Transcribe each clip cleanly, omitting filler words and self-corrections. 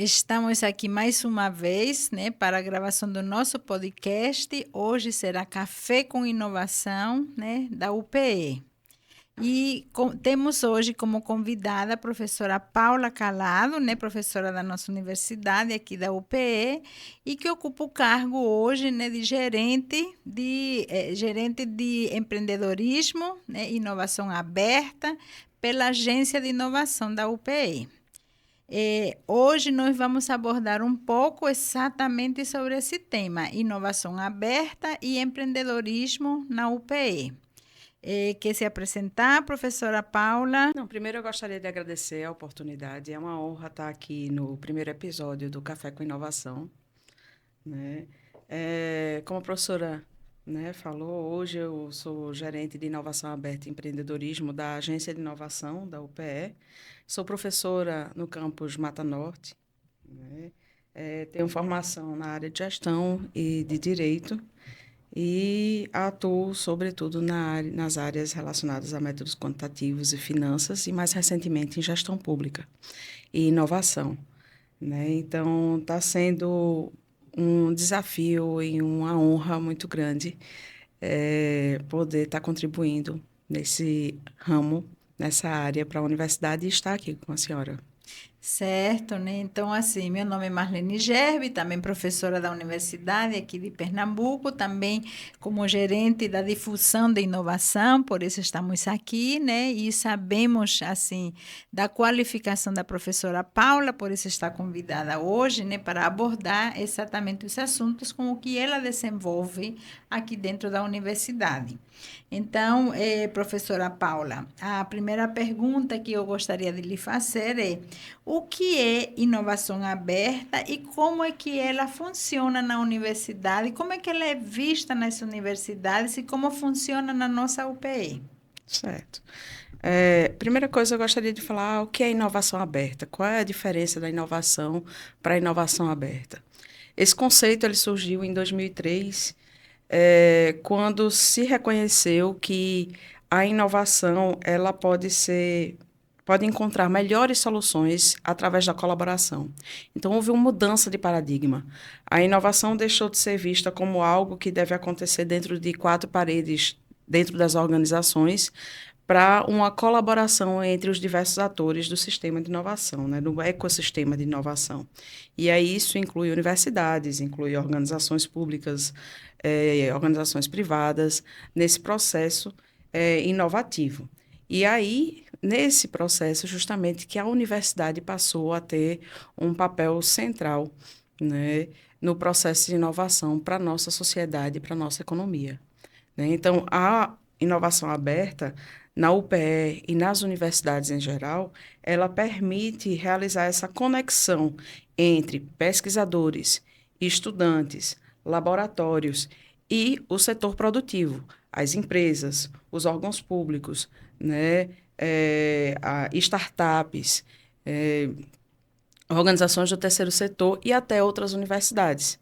Estamos aqui mais uma vez, né, para a gravação do nosso podcast. Hoje será Café com Inovação, né, da UPE. E temos hoje como convidada a professora Paula Calado, né, professora da nossa universidade aqui da UPE, e que ocupa o cargo hoje, né, de gerente de empreendedorismo, né, inovação aberta pela Agência de Inovação da UPE. Hoje nós vamos abordar um pouco exatamente sobre esse tema, inovação aberta e empreendedorismo na UPE. Quer se apresentar, professora Paula? Não, primeiro eu gostaria de agradecer a oportunidade. É uma honra estar aqui no primeiro episódio do Café com Inovação, né? Como a professora, né, falou, hoje eu sou gerente de inovação aberta e empreendedorismo da Agência de Inovação da UPE. Sou professora no campus Mata Norte, né? Tenho formação na área de gestão e de direito e atuo, sobretudo, nas áreas relacionadas a métodos quantitativos e finanças e, mais recentemente, em gestão pública e inovação, né? Então, está sendo um desafio e uma honra muito grande poder estar contribuindo nesse ramo, nessa área para a universidade e estar aqui com a senhora. Certo, né? Então, assim, meu nome é Marlene Gerbi, também professora da Universidade aqui de Pernambuco, também como gerente da difusão de inovação, por isso estamos aqui, né? E sabemos, assim, da qualificação da professora Paula, por isso está convidada hoje, né, para abordar exatamente os assuntos com o que ela desenvolve aqui dentro da universidade. Então, professora Paula, a primeira pergunta que eu gostaria de lhe fazer é: o que é inovação aberta e como é que ela funciona na universidade? Como é que ela é vista nas universidades e como funciona na nossa UPE? Certo. Primeira coisa, eu gostaria de falar o que é inovação aberta. Qual é a diferença da inovação para a inovação aberta? Esse conceito ele surgiu em 2003, quando se reconheceu que a inovação ela pode encontrar melhores soluções através da colaboração. Então, houve uma mudança de paradigma. A inovação deixou de ser vista como algo que deve acontecer dentro de quatro paredes, dentro das organizações, para uma colaboração entre os diversos atores do sistema de inovação, né, do ecossistema de inovação. E aí isso inclui universidades, inclui organizações públicas, organizações privadas, nesse processo inovativo. E aí, nesse processo, justamente, que a universidade passou a ter um papel central, né, no processo de inovação para a nossa sociedade, para a nossa economia, né? Então, a inovação aberta na UPE e nas universidades em geral, ela permite realizar essa conexão entre pesquisadores, estudantes, laboratórios e o setor produtivo, as empresas, os órgãos públicos, né, startups, organizações do terceiro setor e até outras universidades,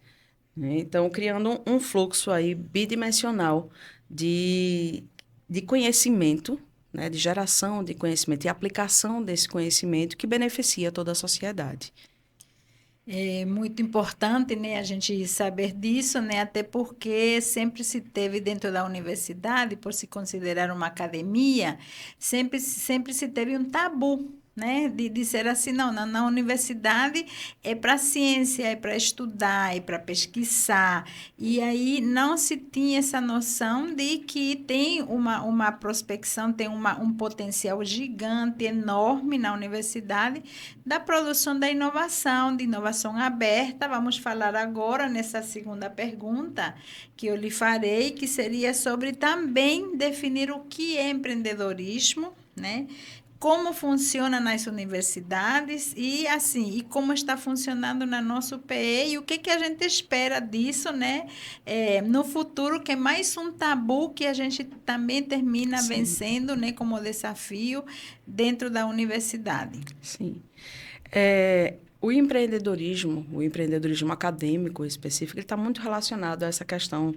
né? Então, criando um fluxo aí bidimensional de, de conhecimento, né, de geração de conhecimento e aplicação desse conhecimento que beneficia toda a sociedade. É muito importante, né, a gente saber disso, né, até porque sempre se teve dentro da universidade, por se considerar uma academia, sempre se teve um tabu, né, de dizer assim, não, na universidade é para ciência, é para estudar, é para pesquisar, e aí não se tinha essa noção de que tem uma prospecção, tem um potencial gigante, enorme na universidade, da produção da inovação, de inovação aberta. Vamos falar agora nessa segunda pergunta que eu lhe farei, que seria sobre também definir o que é empreendedorismo, né? Como funciona nas universidades e assim, e como está funcionando na nossa UPE e o que a gente espera disso, né? No futuro, que é mais um tabu que a gente também termina Sim, vencendo, né, como desafio dentro da universidade. sim. O empreendedorismo acadêmico específico, ele está muito relacionado a essa questão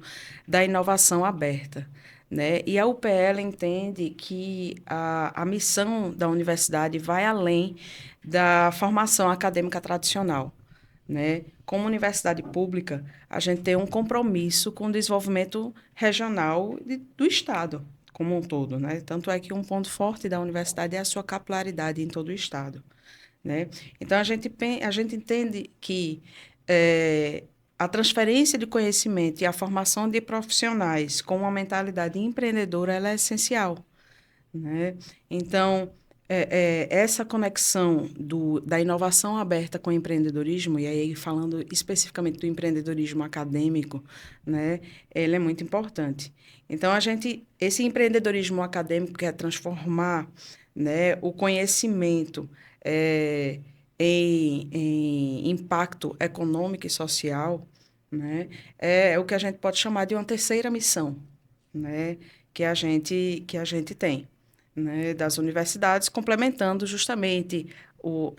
da inovação aberta, né? E a UPL entende que a missão da universidade vai além da formação acadêmica tradicional, né? Como universidade pública, a gente tem um compromisso com o desenvolvimento regional do Estado como um todo, né? Tanto é que um ponto forte da universidade é a sua capilaridade em todo o Estado, né? Então, a gente entende que a transferência de conhecimento e a formação de profissionais com uma mentalidade empreendedora ela é essencial, né? Então, essa conexão da inovação aberta com o empreendedorismo, e aí falando especificamente do empreendedorismo acadêmico, né, ele é muito importante. Então, esse empreendedorismo acadêmico que é transformar, né, o conhecimento em impacto econômico e social, né, é o que a gente pode chamar de uma terceira missão, né, que a gente tem, né, das universidades, complementando justamente o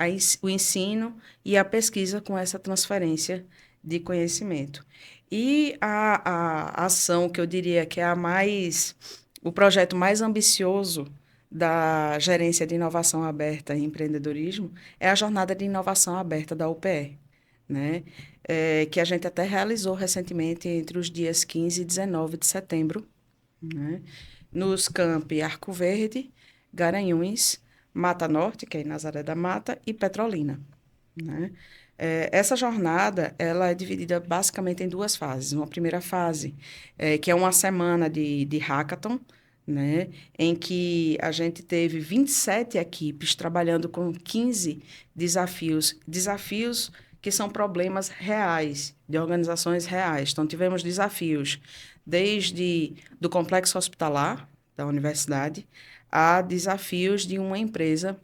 ensino e a pesquisa com essa transferência de conhecimento. E a ação que eu diria que é o projeto mais ambicioso da Gerência de Inovação Aberta e Empreendedorismo é a Jornada de Inovação Aberta da UPE, né? Que a gente até realizou recentemente entre os dias 15 e 19 de setembro, né? Nos campi Arco Verde, Garanhuns, Mata Norte, que é em Nazaré da Mata, e Petrolina, né? Essa jornada ela é dividida basicamente em duas fases. Uma primeira fase, que é uma semana de hackathon, né? Em que a gente teve 27 equipes trabalhando com 15 desafios que são problemas reais, de organizações reais. Então, tivemos desafios desde do complexo hospitalar da universidade a desafios de uma empresa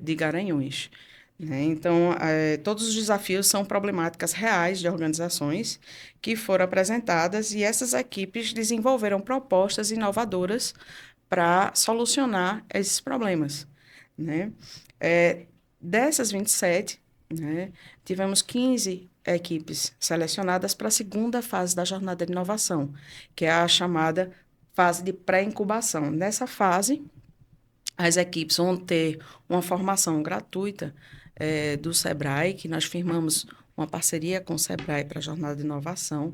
de Garanhuns, né? Então, todos os desafios são problemáticas reais de organizações que foram apresentadas e essas equipes desenvolveram propostas inovadoras para solucionar esses problemas, né? Dessas 27, né, tivemos 15 equipes selecionadas para a segunda fase da jornada de inovação, que é a chamada fase de pré-incubação. Nessa fase, as equipes vão ter uma formação gratuita do SEBRAE, que nós firmamos uma parceria com o SEBRAE para a jornada de inovação,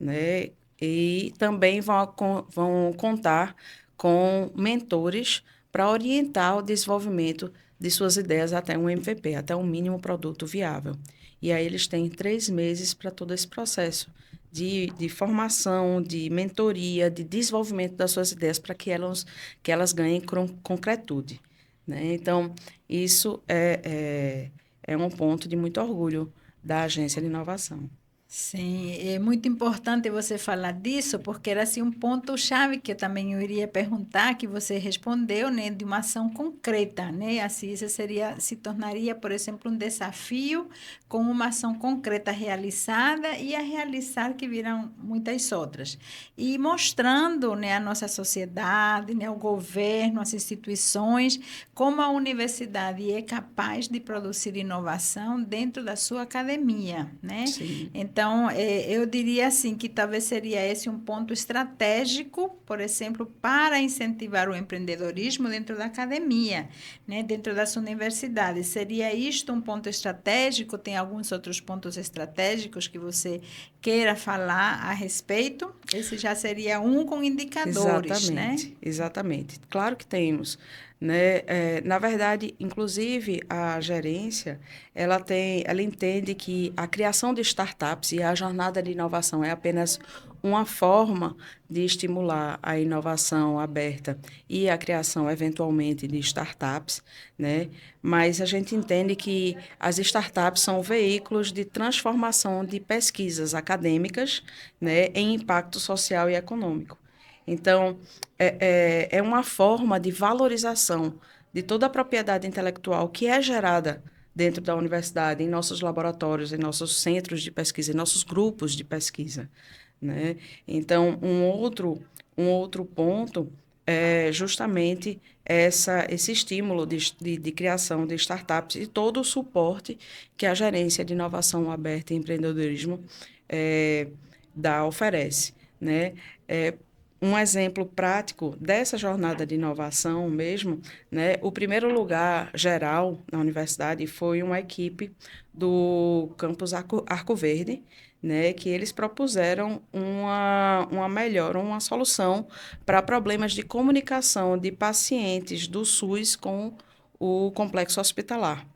né? E também vão contar com mentores para orientar o desenvolvimento de suas ideias até um MVP, até um mínimo produto viável. E aí eles têm 3 meses para todo esse processo de formação, de mentoria, de desenvolvimento das suas ideias para que elas ganhem concretude, né? Então, isso é um ponto de muito orgulho da Agência de Inovação. Sim, é muito importante você falar disso, porque era assim um ponto-chave que eu também iria perguntar, que você respondeu, né, de uma ação concreta, né? Assim, isso se tornaria, por exemplo, um desafio com uma ação concreta realizada e a realizar que virão muitas outras. E mostrando, né, a nossa sociedade, né, o governo, as instituições, como a universidade é capaz de produzir inovação dentro da sua academia, né? Sim. Então, eu diria assim que talvez seria esse um ponto estratégico, por exemplo, para incentivar o empreendedorismo dentro da academia, né, dentro das universidades. Seria isto um ponto estratégico? Tem alguns outros pontos estratégicos que você queira falar a respeito? Esse já seria um com indicadores, né? Exatamente, exatamente. Claro que temos, né? Na verdade, inclusive a gerência, ela entende que a criação de startups e a jornada de inovação é apenas uma forma de estimular a inovação aberta e a criação, eventualmente, de startups, né? Mas a gente entende que as startups são veículos de transformação de pesquisas acadêmicas, né, em impacto social e econômico. Então, é uma forma de valorização de toda a propriedade intelectual que é gerada dentro da universidade, em nossos laboratórios, em nossos centros de pesquisa, em nossos grupos de pesquisa, né? Então, um outro ponto é justamente esse estímulo de criação de startups e todo o suporte que a Gerência de Inovação Aberta e Empreendedorismo oferece, né? Um exemplo prático dessa jornada de inovação mesmo, né? O primeiro lugar geral na universidade foi uma equipe do campus Arco Verde, né? Que eles propuseram uma solução para problemas de comunicação de pacientes do SUS com o complexo hospitalar.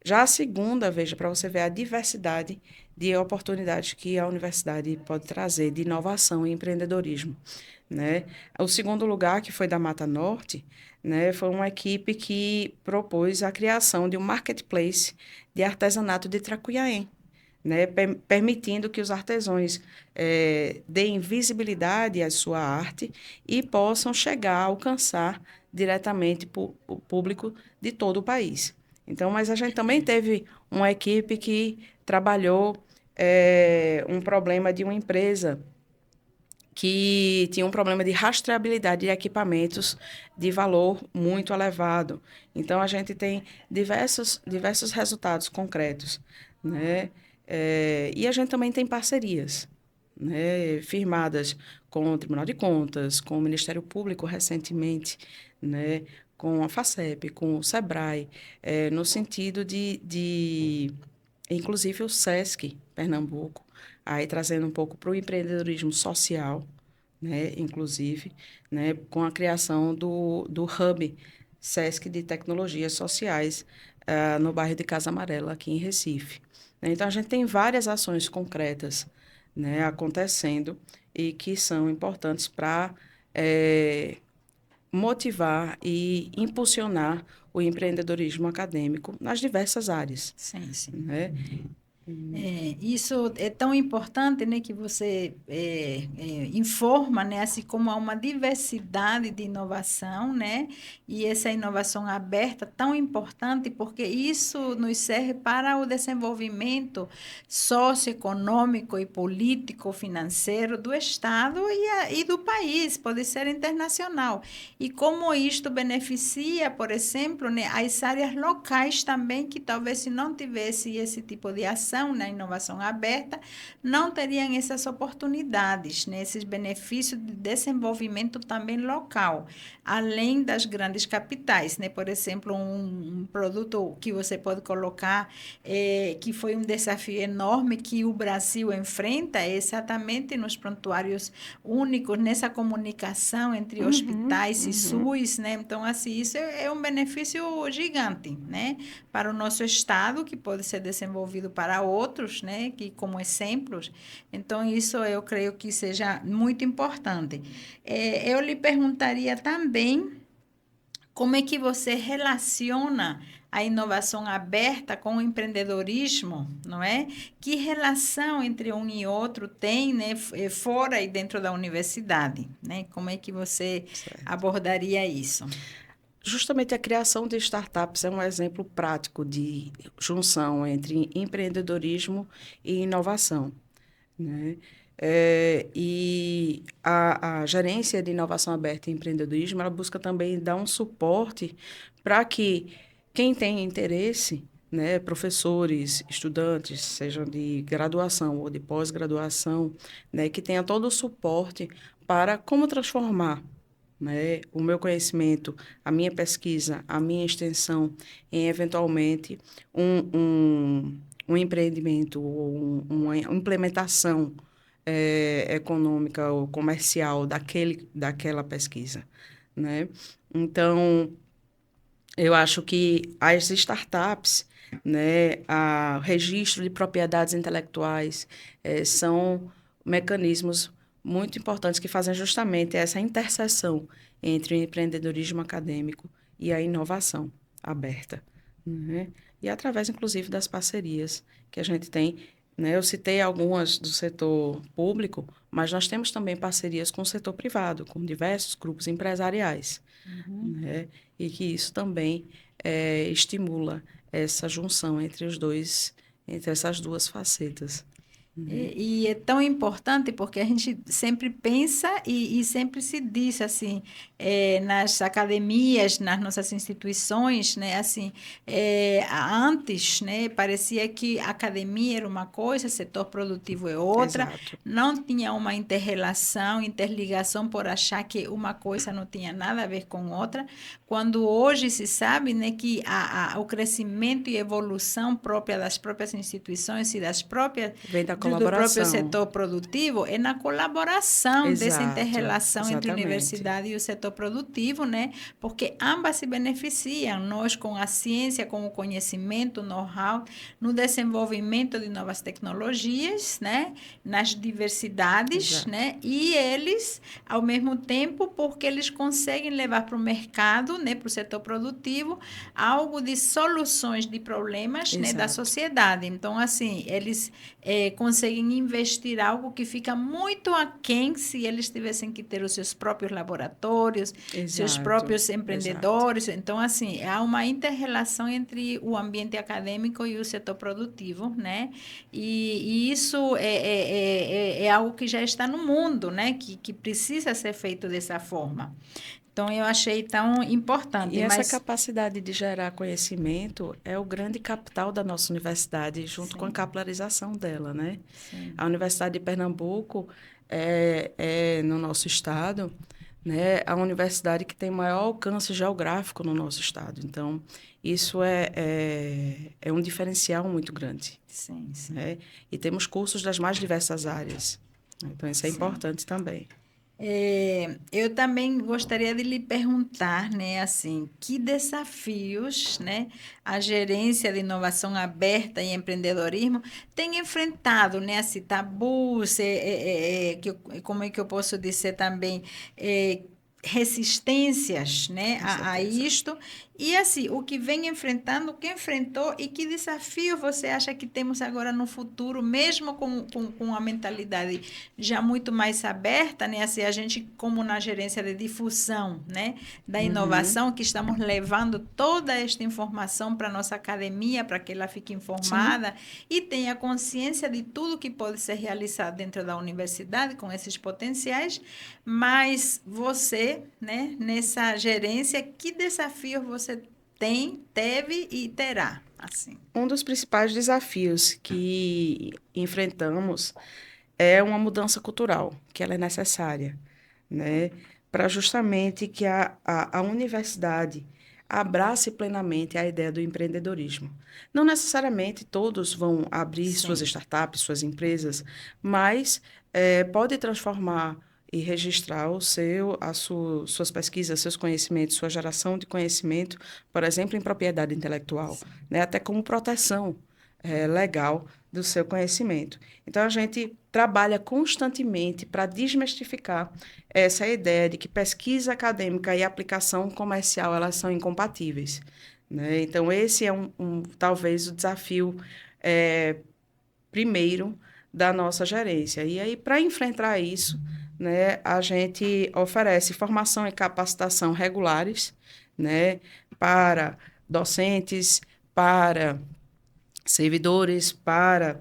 Já a segunda, veja, para você ver a diversidade de oportunidades que a universidade pode trazer de inovação e empreendedorismo, né? O segundo lugar, que foi da Mata Norte, né, foi uma equipe que propôs a criação de um marketplace de artesanato de Tracuiaém, né, permitindo que os artesãos deem visibilidade à sua arte e possam chegar a alcançar diretamente o público de todo o país. Então, mas a gente também teve uma equipe que trabalhou um problema de uma empresa que tinha um problema de rastreabilidade de equipamentos de valor muito elevado. Então, a gente tem diversos resultados concretos, né? E a gente também tem parcerias, né, firmadas com o Tribunal de Contas, com o Ministério Público recentemente, né, com a FACEP, com o SEBRAE, no sentido inclusive o SESC Pernambuco, aí trazendo um pouco para o empreendedorismo social, né, inclusive, né, com a criação do Hub SESC de Tecnologias Sociais, no bairro de Casa Amarela, aqui em Recife. Então, a gente tem várias ações concretas, né, acontecendo e que são importantes para motivar e impulsionar o empreendedorismo acadêmico nas diversas áreas, Sim, sim. né? Isso é tão importante, né, que você informa, né, assim como há uma diversidade de inovação, né, e essa inovação aberta tão importante porque isso nos serve para o desenvolvimento socioeconômico e político, financeiro do Estado e do país, pode ser internacional. E como isto beneficia, por exemplo, né, as áreas locais também, que talvez se não tivesse esse tipo de ação na inovação aberta, não teriam essas oportunidades, né, esses benefícios de desenvolvimento também local, além das grandes capitais, né? Por exemplo, um produto que você pode colocar, que foi um desafio enorme que o Brasil enfrenta, é exatamente nos prontuários únicos, nessa comunicação entre hospitais e SUS, né? Então, assim, isso é um benefício gigante, né? Para o nosso estado, que pode ser desenvolvido para outros, né? Que como exemplos. Então, isso eu creio que seja muito importante. Eu lhe perguntaria também como é que você relaciona a inovação aberta com o empreendedorismo, não é? Que relação entre um e outro tem, né, fora e dentro da universidade, né? Como é que você Certo. abordaria isso? Justamente a criação de startups é um exemplo prático de junção entre empreendedorismo e inovação, né? E a gerência de inovação aberta e empreendedorismo, ela busca também dar um suporte para que quem tem interesse, né, professores, estudantes, sejam de graduação ou de pós-graduação, né, que tenha todo o suporte para como transformar, né, o meu conhecimento, a minha pesquisa, a minha extensão em, eventualmente, um empreendimento ou uma implementação econômica ou comercial daquela pesquisa, né? Então, eu acho que as startups, né, o registro de propriedades intelectuais, são mecanismos muito importantes que fazem justamente essa interseção entre o empreendedorismo acadêmico e a inovação aberta, né? E através, inclusive, das parcerias que a gente tem, né? Eu citei algumas do setor público, mas nós temos também parcerias com o setor privado, com diversos grupos empresariais, né? E que isso também estimula essa junção entre os dois, entre essas duas facetas. E é tão importante porque a gente sempre pensa e sempre se diz assim, nas academias, nas nossas instituições, né, assim, antes, né, parecia que a academia era uma coisa, setor produtivo é outra, Exato. não tinha uma interrelação, interligação por achar que uma coisa não tinha nada a ver com outra, quando hoje se sabe, né, que o crescimento e evolução própria das próprias instituições e das próprias Vem da do próprio colaboração. setor produtivo é na colaboração dessa Exato, interrelação entre exatamente. universidade e o setor produtivo, né? Porque ambas se beneficiam, nós com a ciência, com o conhecimento, o know-how, no desenvolvimento de novas tecnologias, né? Nas diversidades, Exato. né? E eles, ao mesmo tempo, porque eles conseguem levar para o mercado, né? Para o setor produtivo, algo de soluções de problemas, né? Da Exato. sociedade. Então, assim, eles conseguem investir algo que fica muito aquém se eles tivessem que ter os seus próprios laboratórios, seus Exato. próprios Exato. empreendedores. Então, assim, há uma inter-relação entre o ambiente acadêmico e o setor produtivo, né? E isso é algo que já está no mundo, né? Que precisa ser feito dessa forma. Então, eu achei tão E importante, essa mas capacidade de gerar conhecimento é o grande capital da nossa universidade, junto com a sim, capilarização dela, né? sim, A Universidade de Pernambuco no nosso estado, né, a universidade que tem maior alcance geográfico no nosso estado. Então, isso é um diferencial muito grande, sim, sim, né? E temos cursos das mais diversas áreas. Então, isso é sim. importante também. Eu também gostaria de lhe perguntar, né, assim, que desafios, né, a gerência de inovação aberta e empreendedorismo tem enfrentado, né, assim, tabus, como é que eu posso dizer também, resistências, né, Com a certeza. isto, e assim, o que vem enfrentando, o que enfrentou e que desafio você acha que temos agora no futuro, mesmo com a mentalidade já muito mais aberta, né? Assim, a gente, como na gerência de difusão, né? Da Uhum. inovação, que estamos levando toda esta informação para a nossa academia, para que ela fique Sim. informada e tenha consciência de tudo que pode ser realizado dentro da universidade com esses potenciais, mas você, né? Nessa gerência, que desafio você teve e terá, assim? Um dos principais desafios que enfrentamos é uma mudança cultural, que ela é necessária, né? Para justamente que a universidade abrace plenamente a ideia do empreendedorismo. Não necessariamente todos vão abrir suas Sim, startups, suas empresas, mas pode transformar e registrar suas pesquisas, seus conhecimentos, sua geração de conhecimento, por exemplo, em propriedade intelectual, sim, né? Até como proteção legal do seu conhecimento. Então, a gente trabalha constantemente para desmistificar essa ideia de que pesquisa acadêmica e aplicação comercial elas são incompatíveis, né? Então, esse é talvez o desafio é, primeiro da nossa gerência. E aí, para enfrentar isso, né, a gente oferece formação e capacitação regulares, né, para docentes, para servidores, para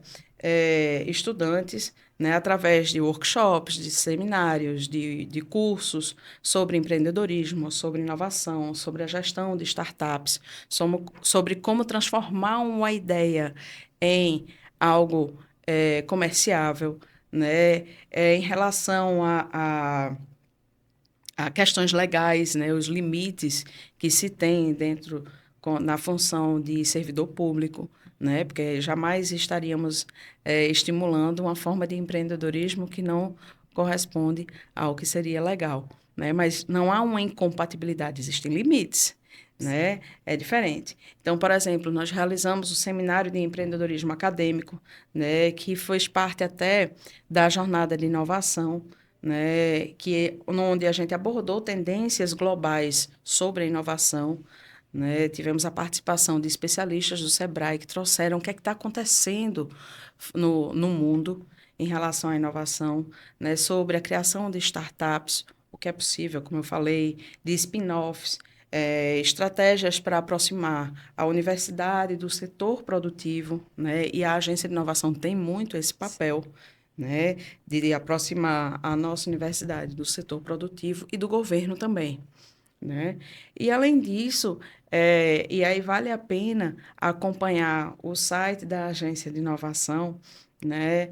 estudantes, né, através de workshops, de seminários, de cursos sobre empreendedorismo, sobre inovação, sobre a gestão de startups, sobre como transformar uma ideia em algo comerciável, né, em relação a questões legais, né, os limites que se tem na função de servidor público, né, porque jamais estaríamos estimulando uma forma de empreendedorismo que não corresponde ao que seria legal, né, mas não há uma incompatibilidade, existem limites, sim. né, é diferente. Então, por exemplo, nós realizamos o seminário de empreendedorismo acadêmico, né, que fez parte até da jornada de inovação, né, onde a gente abordou tendências globais sobre a inovação, né, tivemos a participação de especialistas do Sebrae que trouxeram o que é que está acontecendo no mundo em relação à inovação, né, sobre a criação de startups, o que é possível, como eu falei, de spin-offs, estratégias para aproximar a universidade do setor produtivo, né? E a agência de inovação tem muito esse papel, né? De aproximar a nossa universidade do setor produtivo e do governo também, né? E além disso, e aí vale a pena acompanhar o site da agência de inovação, né?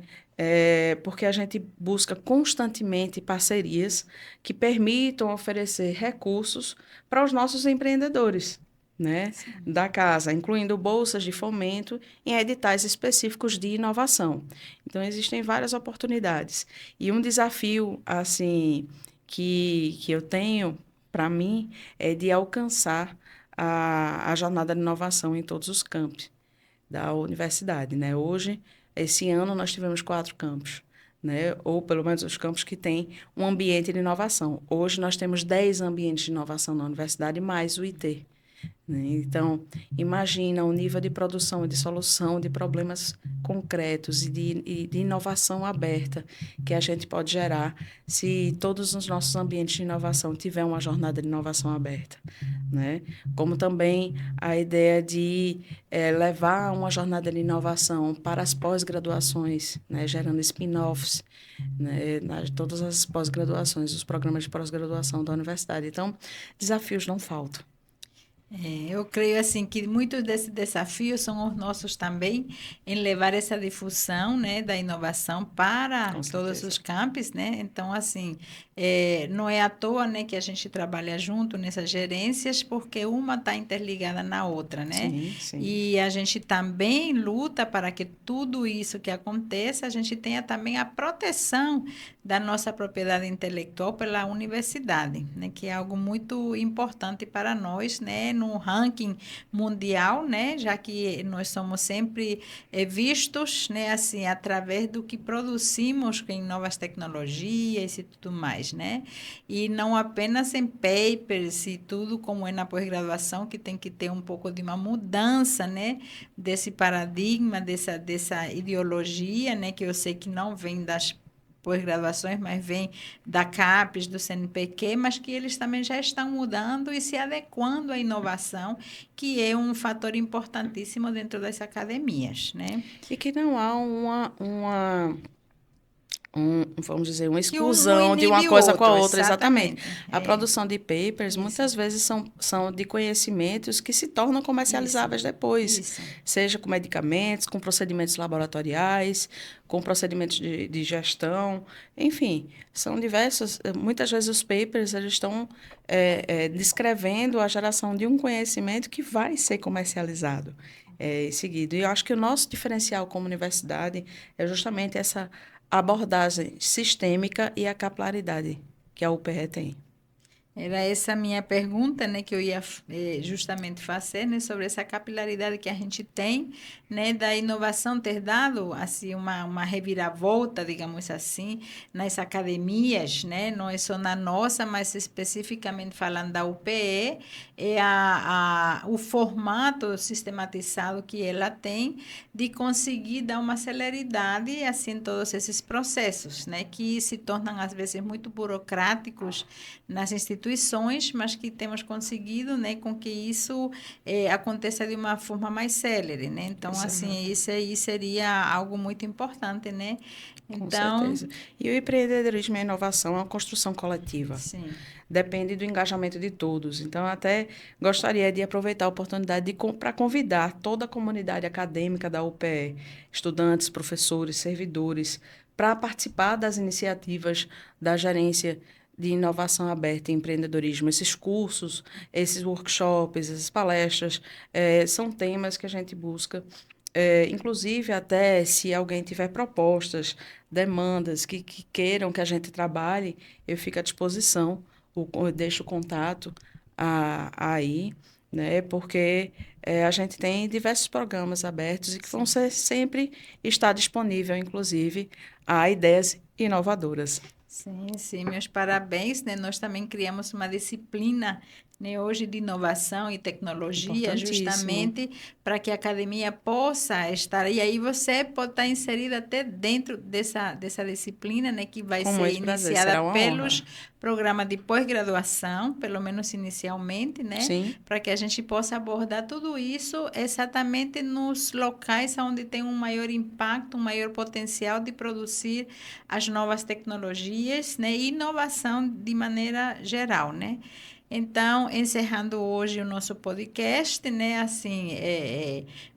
Porque a gente busca constantemente parcerias que permitam oferecer recursos para os nossos empreendedores, né? Sim. Da casa, incluindo bolsas de fomento em editais específicos de inovação. Então, existem várias oportunidades. E um desafio, assim, que eu tenho para mim, é de alcançar a jornada de inovação em todos os campos da universidade, né? Hoje, esse ano, nós tivemos 4 campos, né? Ou pelo menos os campos que têm um ambiente de inovação. Hoje, nós temos 10 ambientes de inovação na universidade, mais o IT. Né? Então, imagina o nível de produção e de solução de problemas concretos e de inovação aberta que a gente pode gerar se todos os nossos ambientes de inovação tiver uma jornada de inovação aberta. Né? Como também a ideia de levar uma jornada de inovação para as pós-graduações, né? Gerando spin-offs, né? Todas as pós-graduações, os programas de pós-graduação da universidade. Então, desafios não faltam. Eu creio assim que muitos desses desafios são os nossos também em levar essa difusão, né, da inovação para Com todos certeza. os campos, né? Então, assim, não é à toa, né, que a gente trabalha junto nessas gerências, porque uma está interligada na outra, né? Sim, sim. E a gente também luta para que tudo isso que aconteça, a gente tenha também a proteção da nossa propriedade intelectual pela universidade, né, que é algo muito importante para nós, né, no ranking mundial, né, já que nós somos sempre vistos, né, assim, através do que produzimos em novas tecnologias e tudo mais, né, e não apenas em papers e tudo como é na pós-graduação, que tem que ter um pouco de uma mudança, né, desse paradigma, dessa ideologia, né, que eu sei que não vem das pós-graduações, mas vem da CAPES, do CNPq, mas que eles também já estão mudando e se adequando à inovação, que é um fator importantíssimo dentro das academias, né? E que não há vamos dizer, uma Que um não exclusão de uma inibe o coisa com a outro, outra, exatamente. exatamente. A É, produção de papers isso, muitas vezes são de conhecimentos que se tornam isso, comercializáveis depois, isso. seja com medicamentos, com procedimentos laboratoriais, com procedimentos de gestão, enfim, são diversos. Muitas vezes os papers eles estão descrevendo a geração de um conhecimento que vai ser comercializado. Em seguida. E eu acho que o nosso diferencial como universidade é justamente essa abordagem sistêmica e a capilaridade que a UPE tem. Era essa a minha pergunta, né, que eu ia justamente fazer, né, sobre essa capilaridade que a gente tem, né, da inovação ter dado assim uma reviravolta, digamos assim, nas academias, né, não é só na nossa, mas especificamente falando da UPE, é o formato sistematizado que ela tem de conseguir dar uma celeridade assim em todos esses processos, né, que se tornam às vezes muito burocráticos nas instituições, mas que temos conseguido, né, com que isso aconteça de uma forma mais célere, né? Então, assim, Exato, isso aí seria algo muito importante, né? com Então, certeza. E o empreendedorismo e a inovação é uma construção coletiva. sim, Depende do engajamento de todos. Então, eu até gostaria de aproveitar a oportunidade para convidar toda a comunidade acadêmica da UPE, estudantes, professores, servidores, para participar das iniciativas da gerência de inovação aberta e empreendedorismo. Esses cursos, esses workshops, essas palestras, são temas que a gente busca. Inclusive, até se alguém tiver propostas, demandas que queiram que a gente trabalhe, eu fico à disposição, eu deixo o contato aí, né? Porque a gente tem diversos programas abertos e que vão sim. ser sempre estar disponível, inclusive, a ideias inovadoras. Sim, sim, meus parabéns, né? Nós também criamos uma disciplina né, hoje de inovação e tecnologia, Importantíssimo. justamente para que a academia possa estar. E aí você pode estar inserido até dentro dessa disciplina, né, que vai Com ser muito prazer, iniciada será uma pelos honra. programas de pós-graduação, pelo menos inicialmente, né, Sim, para que a gente possa abordar tudo isso exatamente nos locais onde tem um maior impacto, um maior potencial de produzir as novas tecnologias, né, e inovação de maneira geral, né? Então, encerrando hoje o nosso podcast, né, assim,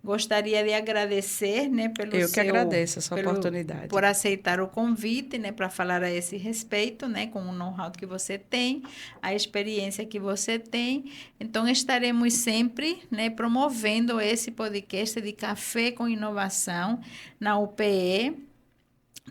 gostaria de agradecer, né, eu que agradeço essa por oportunidade. aceitar o convite, né, para falar a esse respeito, né, com o know-how que você tem, a experiência que você tem. Então, estaremos sempre, né, promovendo esse podcast de Café com Inovação na UPE,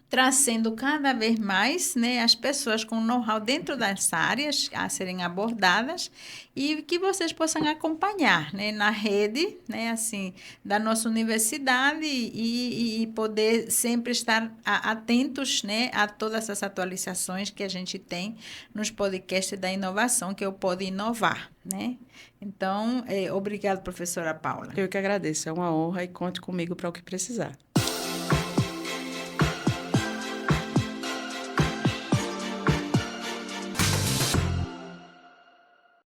trazendo cada vez mais, né, as pessoas com know-how dentro das áreas a serem abordadas e que vocês possam acompanhar, né, na rede, né, assim, da nossa universidade e poder sempre estar atentos, né, a todas as atualizações que a gente tem nos podcasts da inovação, que eu Pode Inovar, né? Então, obrigado, professora Paula. Eu que agradeço, é uma honra e conte comigo para o que precisar.